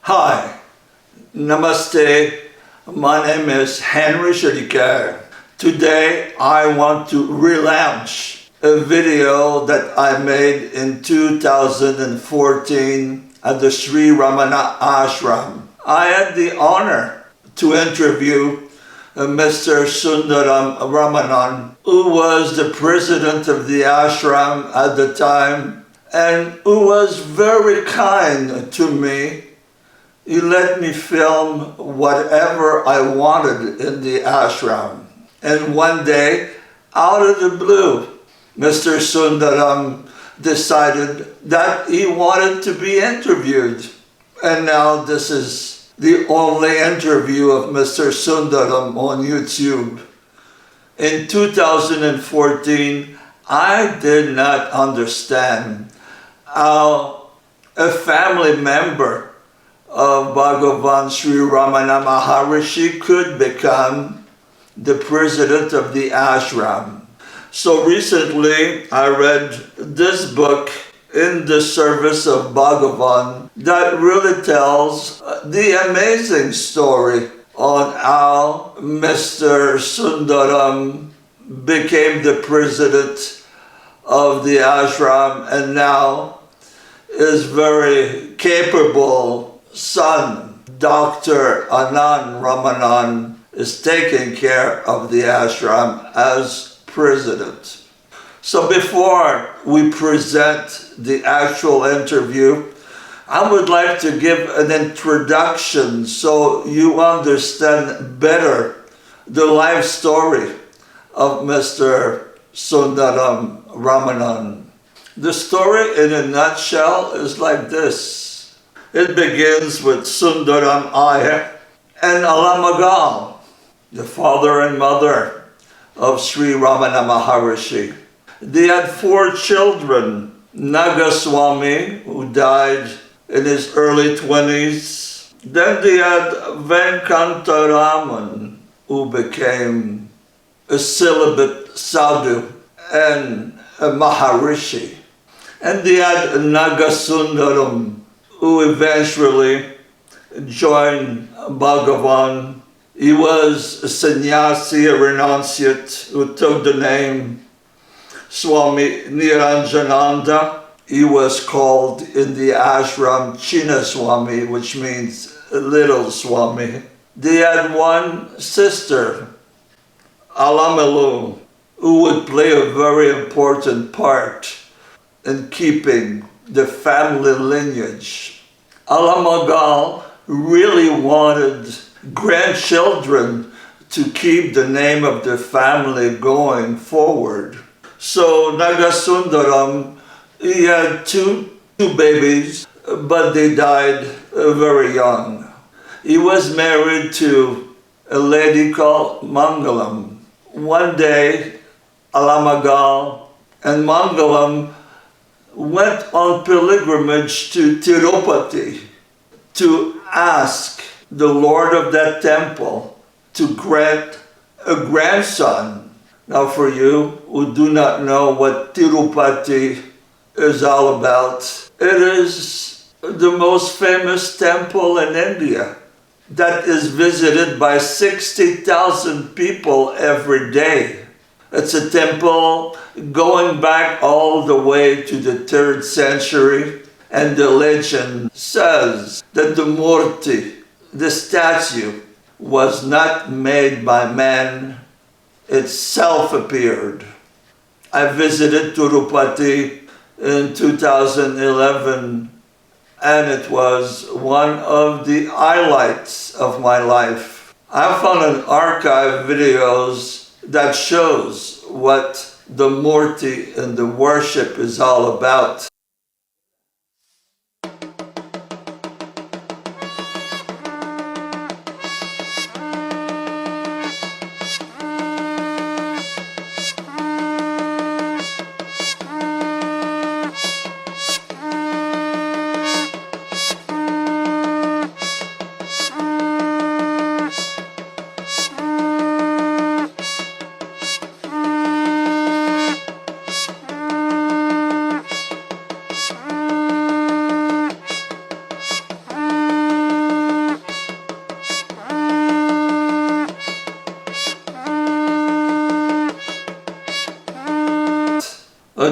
Hi, Namaste. My name is Henry Shadikar. Today I want to relaunch a video that I made in 2014 at the Sri Ramana Ashram. I had the honor to interview Mr. Sudaram Ramanan, who was the president of the ashram at the time and who was very kind to me. He let me film whatever I wanted in the ashram. And one day, out of the blue, Mr. Sundaram decided that he wanted to be interviewed. And now this is the only interview of Mr. Sundaram on YouTube. In 2014, I did not understand how a family member of Bhagavan Sri Ramana Maharshi could become the president of the ashram. So recently I read this book, In the Service of Bhagavan, that really tells the amazing story on how Mr. Sundaram became the president of the ashram and now his very capable son, Dr. Anand Ramanan, is taking care of the ashram as president. So before we present the actual interview, I would like to give an introduction so you understand better the life story of Mr. Sundaram Ramanan. The story in a nutshell is like this. It begins with Sundaram Iyer and Alamagal, the father and mother of Sri Ramana Maharshi. They had 4 children. Nagaswami, who died in his early 20s. Then they had Venkataraman, who became a celibate sadhu and a Maharishi. And they had Nagasundaram, who eventually joined Bhagavan. He was a sannyasi, a renunciate, who took the name Swami Niranjananda. He was called in the ashram China Swami, which means little Swami. They had one sister, Alamalu, who would play a very important part in keeping the family lineage. Alamagal really wanted grandchildren to keep the name of the family going forward. So Nagasundaram, he had two babies, but they died very young. He was married to a lady called Mangalam. One day, Alamagal and Mangalam went on pilgrimage to Tirupati to ask the Lord of that temple to grant a grandson. Now for you who do not know what Tirupati is all about, it is the most famous temple in India that is visited by 60,000 people every day. It's a temple going back all the way to the 3rd century, and the legend says that the murti, the statue, was not made by man, it self-appeared. I visited Tirupati in 2011, and it was one of the highlights of my life. I found an archive videos that shows what the murti and the worship is all about.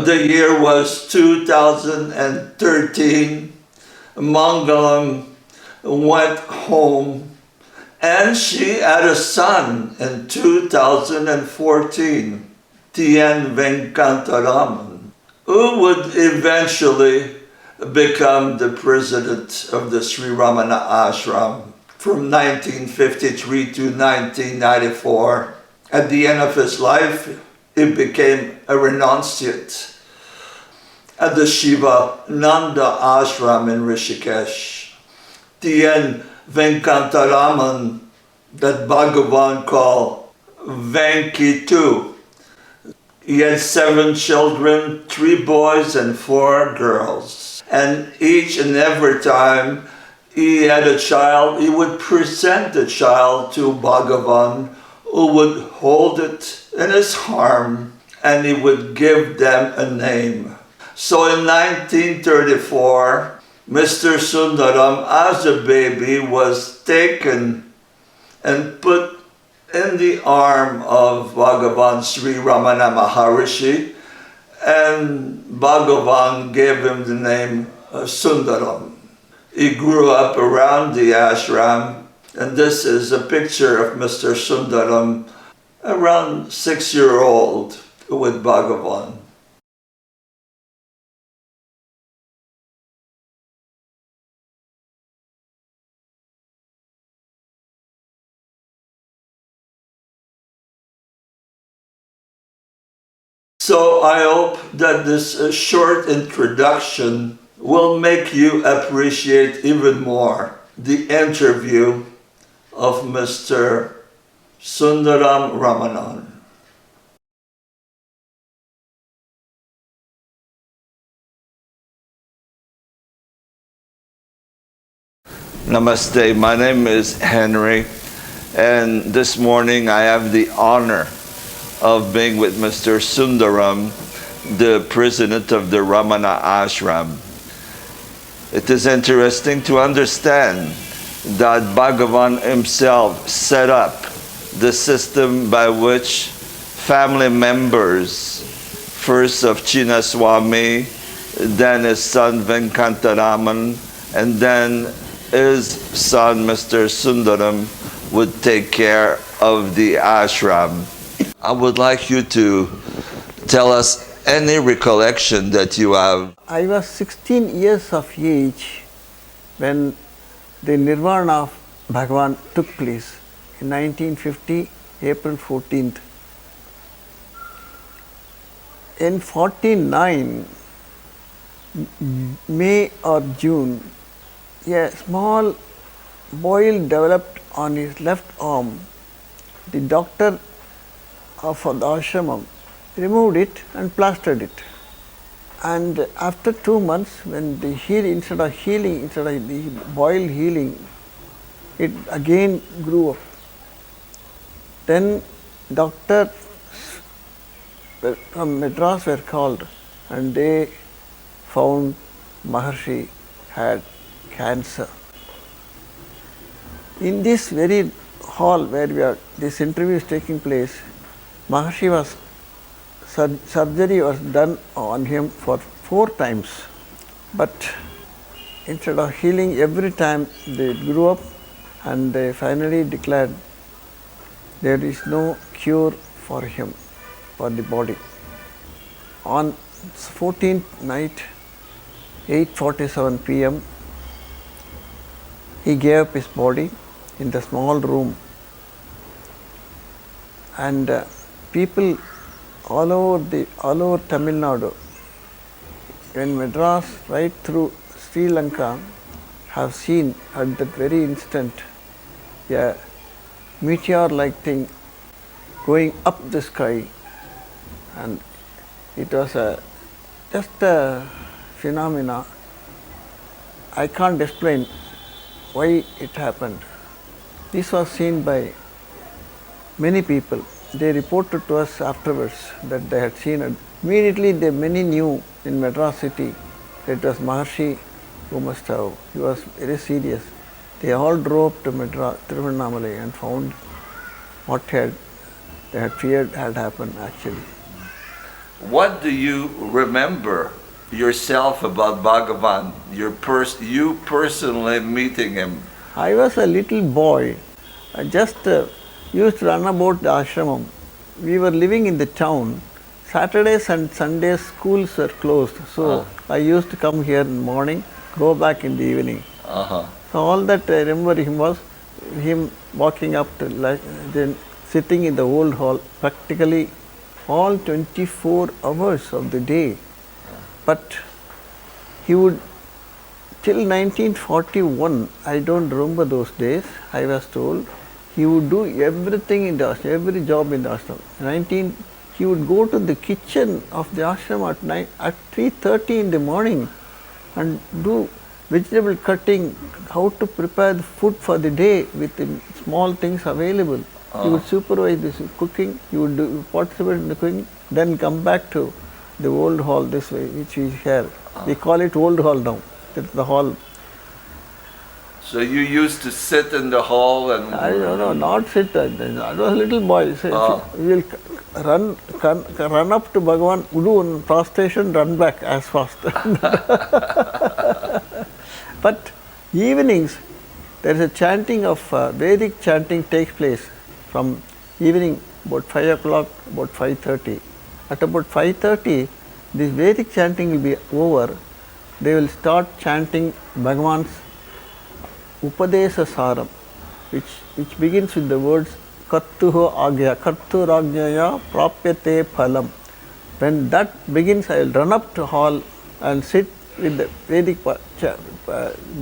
The year was 2013. Mangalam went home and she had a son in 2014, DR VANKAT S, who would eventually become the president of the Sri Ramana Ashram from 1953 to 1994. At the end of his life, he became a renunciate at the Shiva Nanda Ashram in Rishikesh. DR VANKAT Ramanan, that Bhagavan called Venki too. He had 7 children, 3 boys and 4 girls. And each and every time he had a child, he would present the child to Bhagavan, who would hold it in his arm and he would give them a name. So in 1934, Mr. Sundaram, as a baby, was taken and put in the arm of Bhagavan Sri Ramana Maharshi, and Bhagavan gave him the name Sundaram. He grew up around the ashram, and this is a picture of Mr. Sundaram, around 6-year-old, with Bhagavan. So I hope that this short introduction will make you appreciate even more the interview of Mr. Sudaram Ramanan. Namaste, my name is Henry, and this morning I have the honor of being with Mr. Sundaram, the president of the Ramana Ashram. It is interesting to understand that Bhagavan himself set up the system by which family members, first of Chinnaswamy, then his son Venkataraman, and then his son Mr. Sundaram would take care of the ashram. I would like you to tell us any recollection that you have. I was 16 years of age when the Nirvana of Bhagavan took place in 1950, April 14th. In 49, May or June, a small boil developed on his left arm. The doctor of the ashram removed it and plastered it. And after 2 months, when the instead of the boil healing, it again grew up. Then doctors from Madras were called, and they found Maharshi had cancer. In this very hall where this interview is taking place, Maharshi was surgery was done on him for 4 times, but instead of healing every time, they grew up and they finally declared there is no cure for him, for the body. On 14th night, 8:47 p.m., he gave up his body in the small room, and people all over Tamil Nadu, in Madras, right through Sri Lanka, have seen at that very instant a meteor-like thing going up the sky, and it was just a phenomena. I can't explain why it happened. This was seen by many people. They reported to us afterwards that they had seen it. Immediately, many knew in Madras city that it was Maharshi who must have. He was very serious. They all drove to Madras, Tiruvannamalai, and found what they had feared had happened actually. what do you remember yourself about Bhagavan? You personally meeting him. I was a little boy. I just used to run about the ashram. We were living in the town. Saturdays and Sundays schools were closed. So I used to come here in the morning, go back in the evening. Uh-huh. So all that I remember him was him walking up to then sitting in the old hall practically all 24 hours of the day. But he would, till 1941, I don't remember those days, I was told, he would do everything in the ashram, every job in the ashram. He would go to the kitchen of the ashram at 3:30 in the morning and do vegetable cutting, how to prepare the food for the day with the small things available. He would supervise this cooking, he would participate in the cooking, then come back to the old hall this way, which we have. We call it old hall now. It's the hall. So you used to sit in the hall and... I don't know, not sit. I was a little boy. So we will run up to Bhagavan, do one prostration, run back as fast. But evenings, there is a chanting of Vedic chanting takes place from evening about 5 o'clock, about 5:30. At about 5:30, this Vedic chanting will be over. They will start chanting Bhagavan's Upadesa Saram, which begins with the words Kartuho Agya, Karturajnaya Prapyate Phalam. When that begins, I will run up to hall and sit with the Vedic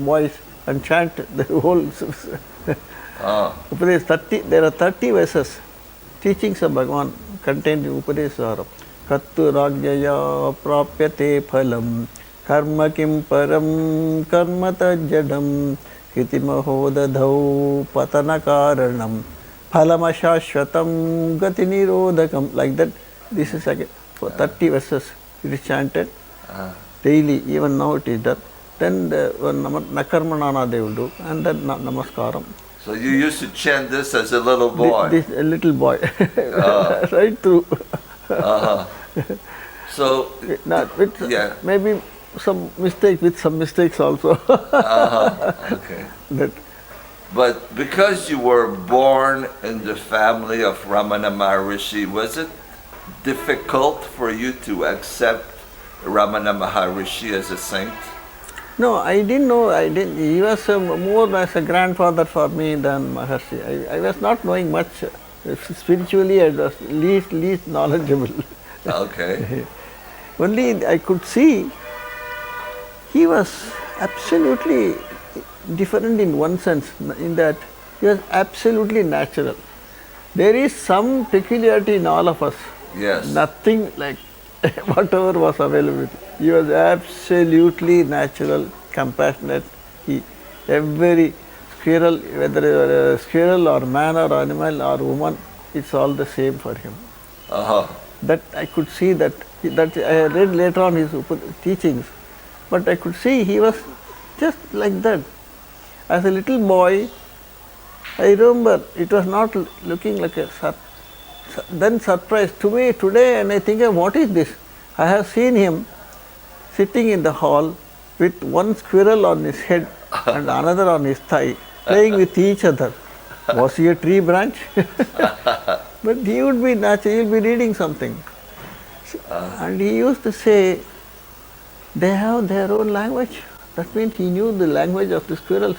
voice and chant the whole Upadesa 30. There are 30 verses, teachings of Bhagavan contained in Upadesa Saram. Karturajnaya Prapyate Phalam Karma Kim Param Karma Tajadam Hitimahodadhau Patana Karanam Phalamashashvatam Gati Nirodhakam. Like that, this is again for 30 verses. It is chanted daily, even now it is done. Then the Nakarmanana they will do, and then Namaskaram. So you used to chant this as a little boy? This a little boy, right through. So, maybe some mistakes also. Okay. But because you were born in the family of Ramana Maharshi, was it difficult for you to accept Ramana Maharshi as a saint? No, I didn't know. He was more as a grandfather for me than Maharshi. I was not knowing much. Spiritually, I was least knowledgeable. Okay. Only I could see he was absolutely different in one sense, in that he was absolutely natural. There is some peculiarity in all of us. Yes. Nothing like whatever was available. He was absolutely natural, compassionate. Every squirrel, whether you are a squirrel or man or animal or woman, it's all the same for him. That I could see that I read later on his teachings, but I could see he was just like that. As a little boy, I remember it was not looking like a then surprise to me today, and I think, what is this? I have seen him sitting in the hall with one squirrel on his head and another on his thigh, playing with each other. Was he a tree branch? But he would be natural, he would be reading something. And he used to say, they have their own language. That means he knew the language of the squirrels.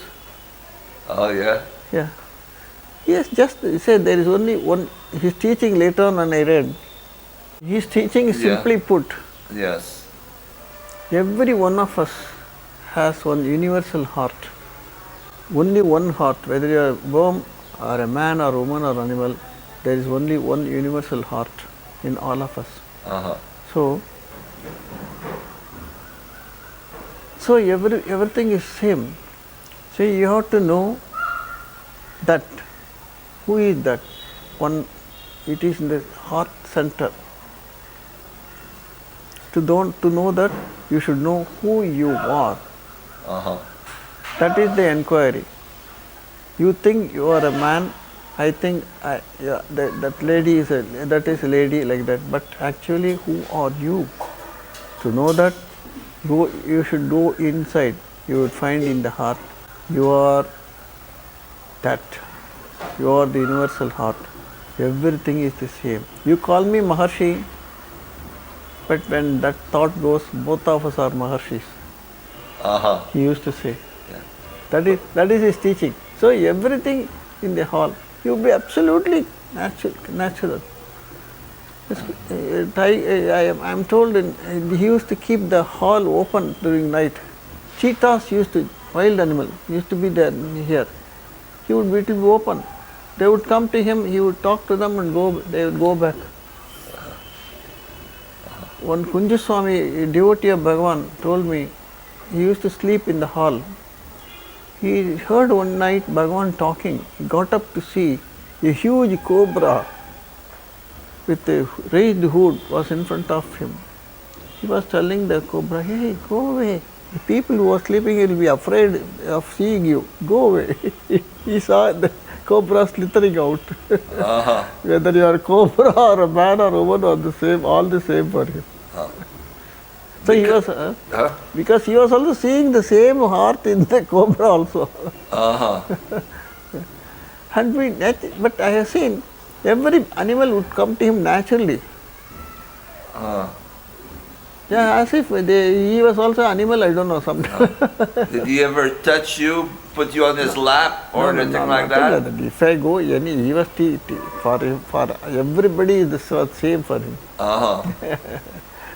Oh, yeah? Yeah. Yes, just he said there is only one, his teaching later on when I read, his teaching is simply put. Yes. Every one of us has one universal heart. Only one heart, whether you are a worm or a man or woman or animal, there is only one universal heart in all of us. So everything is same. So you have to know that. Who is that? One, it is in the heart center. To know that, you should know who you are. That is the inquiry. You think you are a man, I think that lady is a lady like that. But actually, who are you? To know that, you should go inside. You would find in the heart, you are that. You are the universal heart. Everything is the same. You call me Maharshi, but when that thought goes, both of us are Maharshis. He used to say. Yeah. That is his teaching. So everything in the hall, you be absolutely natural. I am told he used to keep the hall open during night. Cheetahs wild animal, used to be there here. It would be open. They would come to him, he would talk to them and they would go back. One Kunjaswami, a devotee of Bhagavan, told me he used to sleep in the hall. He heard one night Bhagavan talking. He got up to see a huge cobra with a raised hood was in front of him. He was telling the cobra, hey, go away. The people who are sleeping will be afraid of seeing you. Go away. He saw the cobra slithering out. Whether you are a cobra or a man or a woman or the same, all the same for him. So he was, because he was also seeing the same heart in the cobra also. But I have seen every animal would come to him naturally. Yeah, as if he was also animal, I don't know, sometimes. Did he ever touch you, put you on his lap or anything like that? If I go, he was for everybody, this was same for him.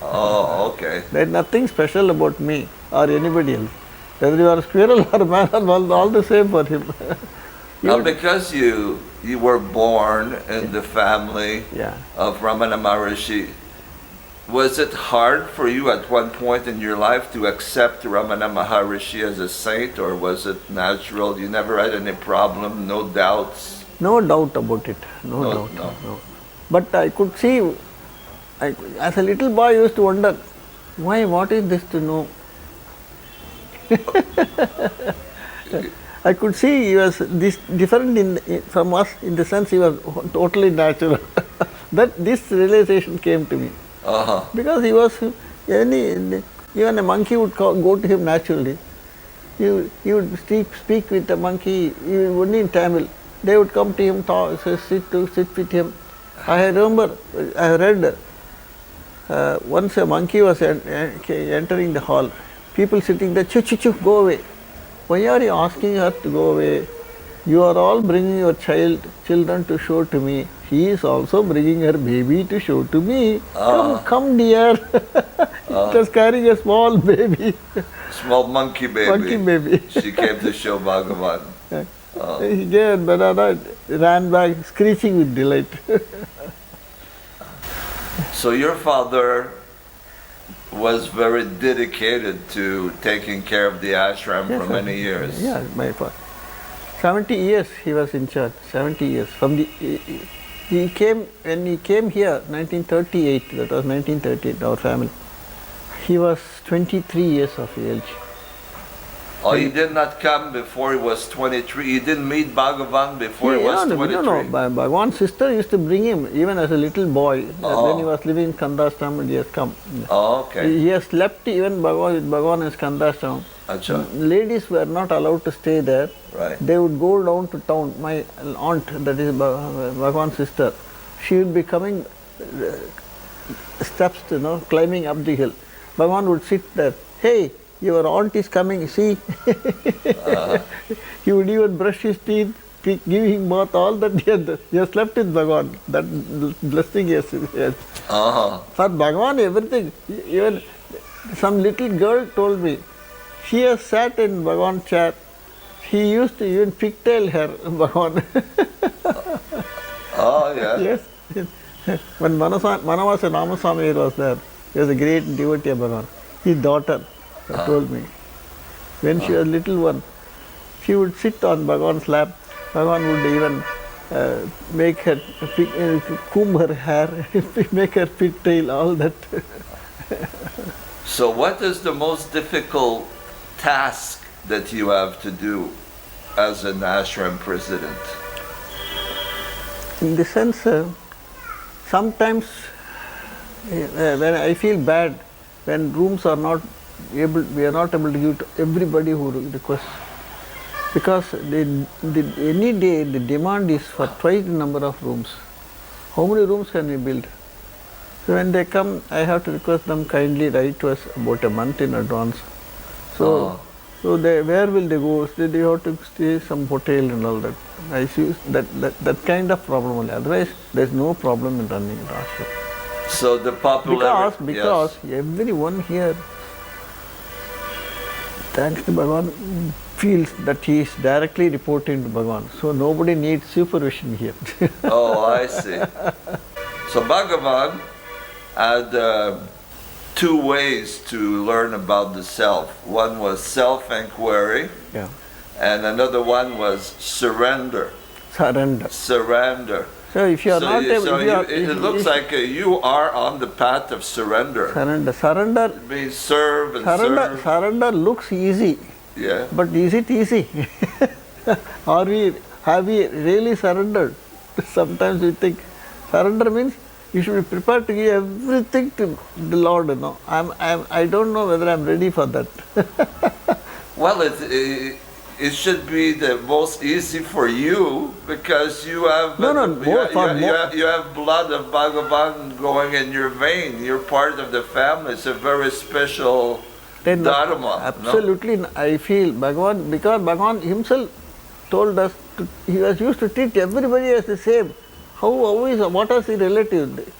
Oh, okay. There is nothing special about me or anybody else. Whether you are a squirrel or a man, all the same for him. Now, because you were born in the family of Ramana Maharshi, was it hard for you at one point in your life to accept Ramana Maharshi as a saint, or was it natural? You never had any problem, no doubts? No doubt about it. No doubt. No. But I could see, as a little boy, I used to wonder, what is this to know? I could see he was different from us in the sense he was totally natural. This realization came to me. Because he was, even a monkey would go to him naturally. He would speak with a monkey, only in Tamil. They would come to him, sit with him. I remember, I read, once a monkey was entering the hall. People sitting there, chu, go away. Why are you asking her to go away? You are all bringing your children to show to me. She is also bringing her baby to show to me. Come dear. It was carrying a small baby. Small monkey baby. She came to show Bhagavan. He gave a banana, ran back, screeching with delight. So your father was very dedicated to taking care of the ashram for many years. Yeah, my father. 70 years he was in charge. 70 years. When he came here, 1938. That was 1938. Our family. He was 23 years of age. Oh, he did not come before he was 23. He didn't meet Bhagavan before he was 23. No. Bhagavan's sister used to bring him even as a little boy. When he was living in Kandashram, and he has come. Oh, okay. He has slept even with Bhagavan in Kandashram. Ladies were not allowed to stay there. Right. They would go down to town. My aunt, that is Bhagavan's sister, she would be coming steps, climbing up the hill. Bhagavan would sit there. Hey, your aunt is coming, see. He would even brush his teeth, give him bath, all that he has slept with Bhagavan. That blessing, yes. For Bhagavan, everything. Even some little girl told me, she has sat in Bhagavan's chair. He used to even pigtail her, Bhagavan. Yes. When Manavasa Ramaswamy was there, he was a great devotee of Bhagavan. His daughter told me. When she was little one, she would sit on Bhagavan's lap. Bhagavan would even make her comb her hair, make her pigtail, all that. So what is the most difficult task that you have to do as an ashram president? In the sense, sometimes when I feel bad, when rooms are not able, we are not able to give to everybody who requests. Because any day the demand is for twice the number of rooms. How many rooms can we build? So when they come, I have to request them kindly write to us about a month in advance. So, where will they go? They have to stay some hotel and all that. I see that kind of problem only. Otherwise, there is no problem in running an ashram. So the popularity. Because everyone here, thanks to Bhagavan, feels that he is directly reporting to Bhagavan. So nobody needs supervision here. Oh, I see. So Bhagavan had two ways to learn about the self. One was self-inquiry, Yeah. and another one was surrender. Surrender. Surrender. So if you are not able, So if you are, it looks like you are on the path of surrender. surrender. It means serve and serve. Surrender looks easy, Yeah. but is it easy? Have we really surrendered? Sometimes we think surrender means you should be prepared to give everything to the Lord. You know, I don't know whether I'm ready for that. Well, it should be the most easy for you because you have you have blood of Bhagavan going in your vein. You're part of the family. It's a very special dharma. Absolutely, no? I feel Bhagavan, because Bhagavan himself told us he was used to treat everybody as the same. What is the relative?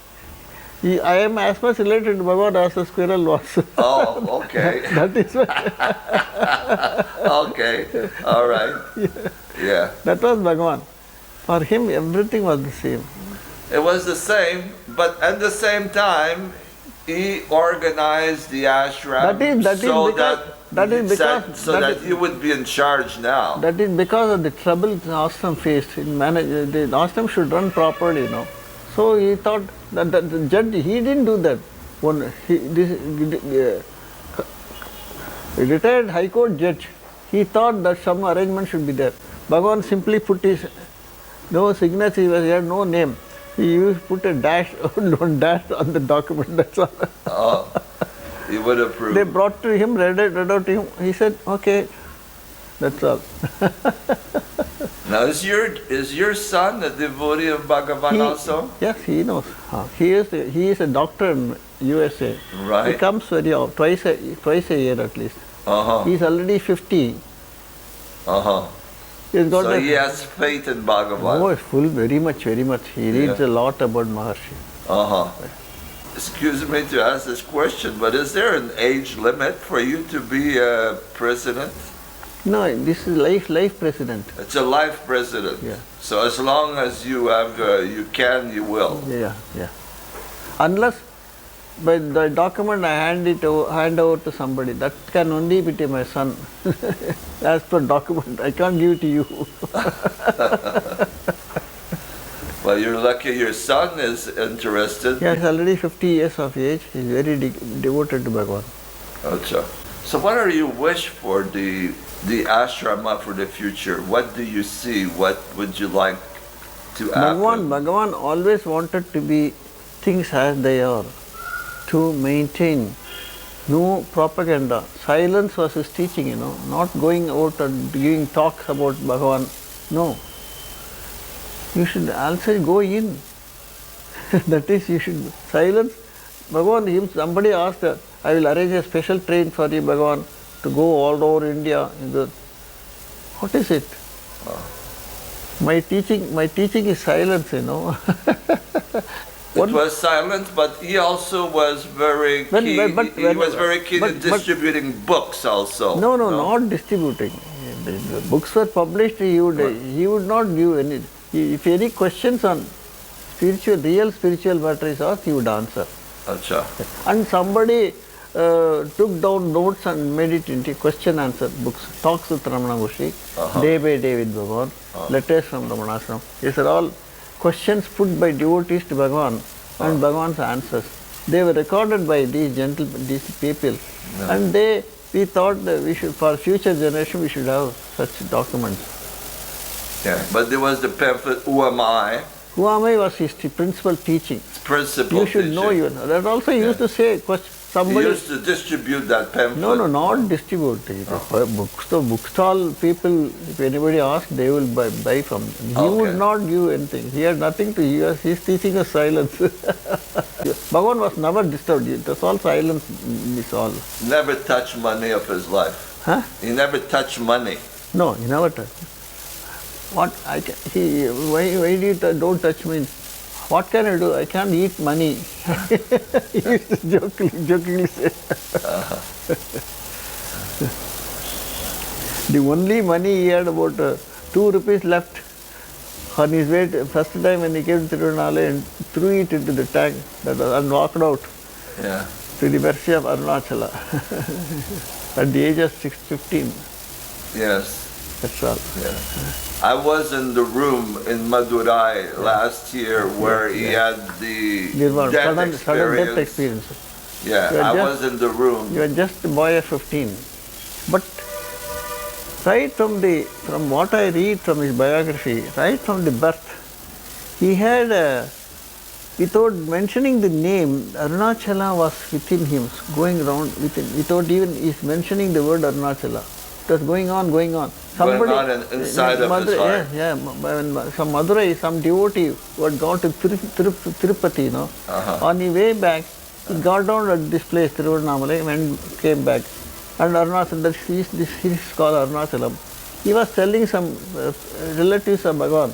I am as much related to Bhagavan as the squirrel was. Oh, okay. That is why. Okay, all right. Yeah. That was Bhagavan. For him, everything was the same. It was the same, but at the same time, he organized the ashram so that you would be in charge now. That is because of the trouble the ashram faced. The ashram should run properly, you know. So he thought that the judge, he didn't do that. Retired High Court judge, he thought that some arrangement should be there. Bhagavan simply put his no signature, he had no name. He used put a dash, one dash on the document, that's all. Oh, he would approve. They brought to him, read out to him, he said, okay, that's all. Now, is your son a devotee of Bhagavan also? Yes, he knows. He is a doctor in USA. Right. He comes very often, twice a year at least. He is already 50. So he has faith in Bhagavan. Oh, full, very much. He reads a lot about Maharshi. Excuse me to ask this question, but is there an age limit for you to be a president? No, this is life president. It's a life president. Yeah. So as long as you have, you will. Yeah. Unless by the document I hand over to somebody, that can only be to my son. As per document, I can't give it to you. Well, you're lucky your son is interested. He is already 50 years of age. He is very devoted to Bhagavan. Achha. So what are your wish for the ashrama for the future? What do you see? What would you like to happen? Bhagavan always wanted to be things as they are, to maintain no propaganda. Silence was his teaching, you know, not going out and giving talks about Bhagavan. No. You should also go in. That is, you should silence. Bhagavan, somebody asked, I will arrange a special train for you, Bhagavan, to go all over India. What is it? My teaching is silence, you know. It was silent, but he also was very keen. He was very keen in distributing books also. No, not distributing. The books were published. He would not give any. If any questions on real spiritual matter is asked, he would answer. Achha. And somebody took down notes and made it into question-answer books. Talks with Ramana Maharshi, day by day with Bhagavan, letters from Ramana Ashram. These are all questions put by devotees to Bhagavan and Bhagavan's answers. They were recorded by these people, and we thought that we should, for future generation, we should have such documents. Yeah, but there was the pamphlet, Who Am I? Huamai was his principal teaching. Principal You should teaching. know you. That also he used to say, somebody... He used to distribute that pamphlet. No, not distribute. Bookstall people, if anybody asks, they will buy from him. He would not give anything. He had nothing to give. He is teaching us silence. Bhagavan was never disturbed. It was all silence. It's all. Never touched money of his life. Huh? He never touched money. No, he never touched. What why do you don't touch me? What can I do? I can't eat money. He used to jokingly say. The only money he had about 2 rupees left on his way. First time when he came to Tirunale and threw it into the tank and walked out to the mercy of Arunachala at the age of 15. Yes. That's all. Yeah. I was in the room in Madurai last year where he had the sudden death experience. Yeah, I was in the room. You were just a boy of 15. But right from what I read from his biography, right from the birth, he had, without mentioning the name, Arunachala was within him, going around without even mentioning the word Arunachala. It was going on. Somebody, going on inside of his heart. Some Madurai, some devotee who had gone to Tirupati, on the way back, he got down at this place, Tiruvannamalai, and came back. And Arunachalam, this is called Arunachalam. He was telling some relatives of Bhagavan.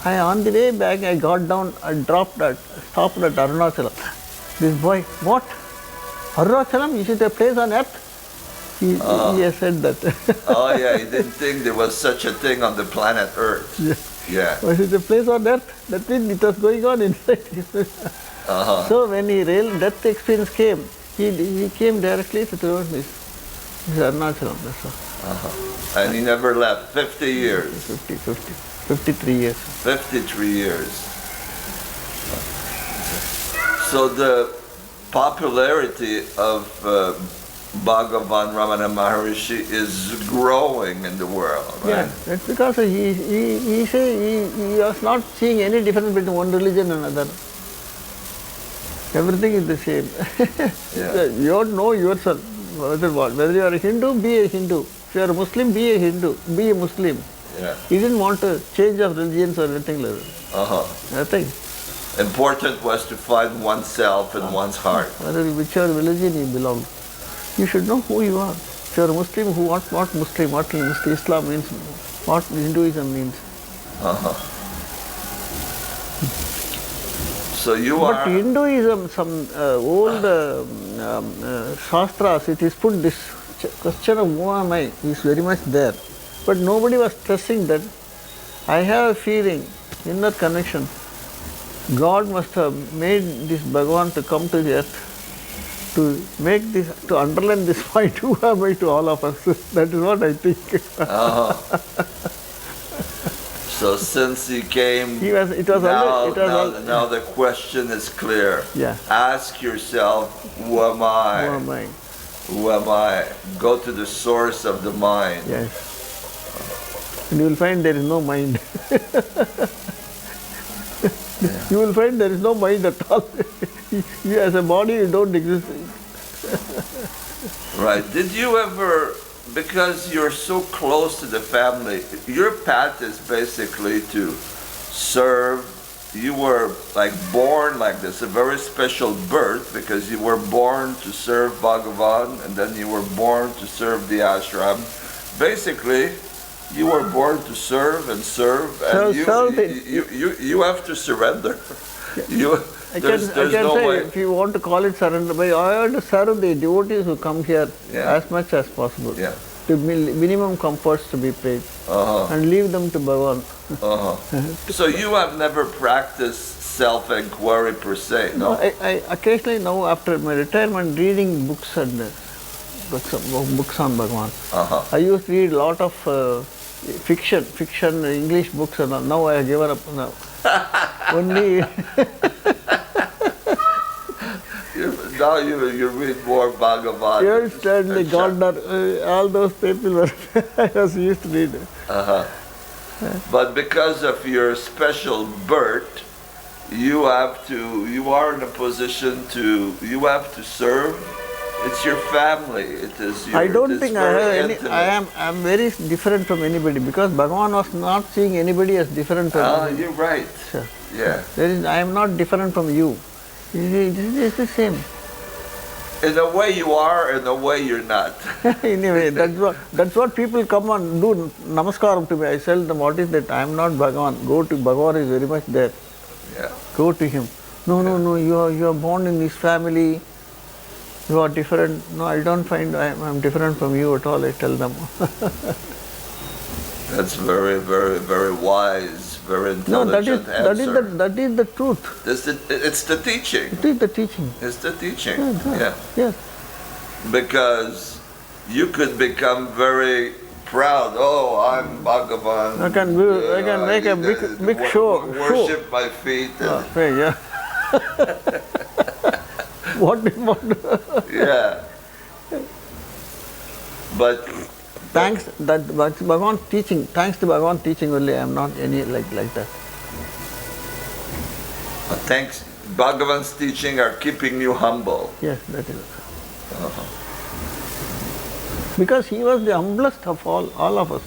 On the way back, I got down, I stopped at Arunachalam. This boy, what? Arunachalam? Is it a place on earth? He has said that. He didn't think there was such a thing on the planet Earth. Yeah. Was it a place on earth? That means it was going on inside. So when death experience came, he came directly to Tirunelveli. This is Arunachalam, that's all. And he never left. 50 years. 53 years. 53 years. So the popularity of Bhagavan Ramana Maharshi is growing in the world, right? Yeah, that's because he was not seeing any difference between one religion and another. Everything is the same. You know yourself, whether you are a Hindu, be a Hindu. If you are a Muslim, be a Hindu, be a Muslim. Yeah. He didn't want a change of religions or anything like that. Nothing. Important was to find oneself in one's heart. Whichever religion you belong. You should know who you are. If you are a Muslim, what Muslim, what Islam means, what Hinduism means. So you are... But Hinduism, some old Shastras, it is put this question of who am I is very much there. But nobody was stressing that. I have a feeling, inner connection, God must have made this Bhagavan to come to the earth to underline this point, who am I to all of us? That is what I think. So since he came, now the question is clear. Yeah. Ask yourself, who am I? Who am I? Who am I? Go to the source of the mind. Yes. And you will find there is no mind. You will find there is no mind at all. You as a body, you don't exist. Right. Did you ever, because you're so close to the family, your path is basically to serve. You were like born like this, a very special birth, because you were born to serve Bhagavan, and then you were born to serve the ashram. Basically, you were born to serve, and you have to surrender. I can say, if you want to call it surrender, but I have to serve the devotees who come here as much as possible. Yeah. To minimum comforts to be paid, and leave them to Bhagavan. So you have never practiced self-inquiry per se, no? I occasionally now, after my retirement, reading books and books on Bhagavan. I used to read a lot of fiction, English books, and all. Now I have given up now. Only now you read more Bhagavan. Here Stanley, Gardner, all those people were I was used to read. But because of your special birth, you are in a position you have to serve. It's your family. It is your, I don't it is think I very have any. intimate. I am very different from anybody because Bhagavan was not seeing anybody as different from anybody. You're right. Sure. Yeah. I am not different from you. It's the same. In a way you are, in a way you're not. Anyway, that's what people come and do namaskaram to me. I tell them, what is that? I am not Bhagavan. Go to Bhagavan is very much there. Yeah. Go to him. No, you are born in this family. You are different. No, I don't find I am different from you at all, I tell them. That's very, very, very wise, very intelligent answer. That is the truth. It's the teaching. It is the teaching. It's the teaching. Yeah. Yes. Because you could become very proud. Oh, I'm Bhagavan. I can make a big show. Worship my feet. Yeah. What? Yeah. But thanks that Bhagavan teaching. Thanks to Bhagavan teaching only, I am not any like that. Thanks, Bhagavan's teaching are keeping you humble. Yes, that is. Because he was the humblest of all of us.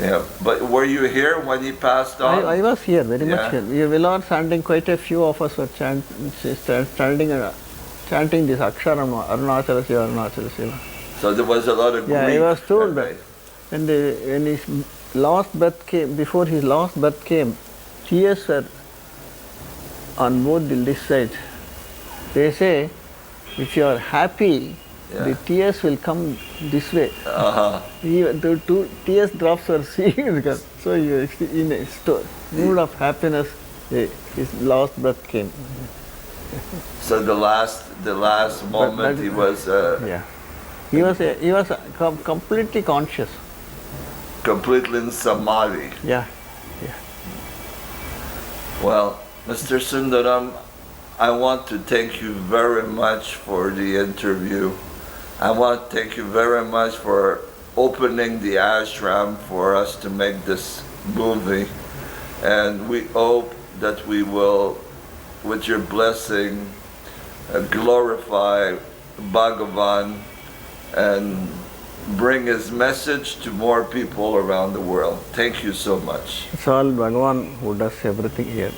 Yeah, but were you here when he passed on? I was here, very much here. We were standing, quite a few of us were chanting this Ashram, Arunachala Shiva, Arunachala Shiva. So there was a lot of grief. Yeah, I was told that when his last breath came, before his last breath came, tears were on both this side. They say, if you are happy, the tears will come this way. The two tears drops were seen. So in a mood of happiness, his last breath came. So the last moment he was. He was completely conscious. Completely in samadhi. Yeah. Well, Mr. Sundaram, I want to thank you very much for the interview. I want to thank you very much for opening the ashram for us to make this movie. And we hope that we will, with your blessing, glorify Bhagavan and bring his message to more people around the world. Thank you so much. It's all Bhagavan who does everything here.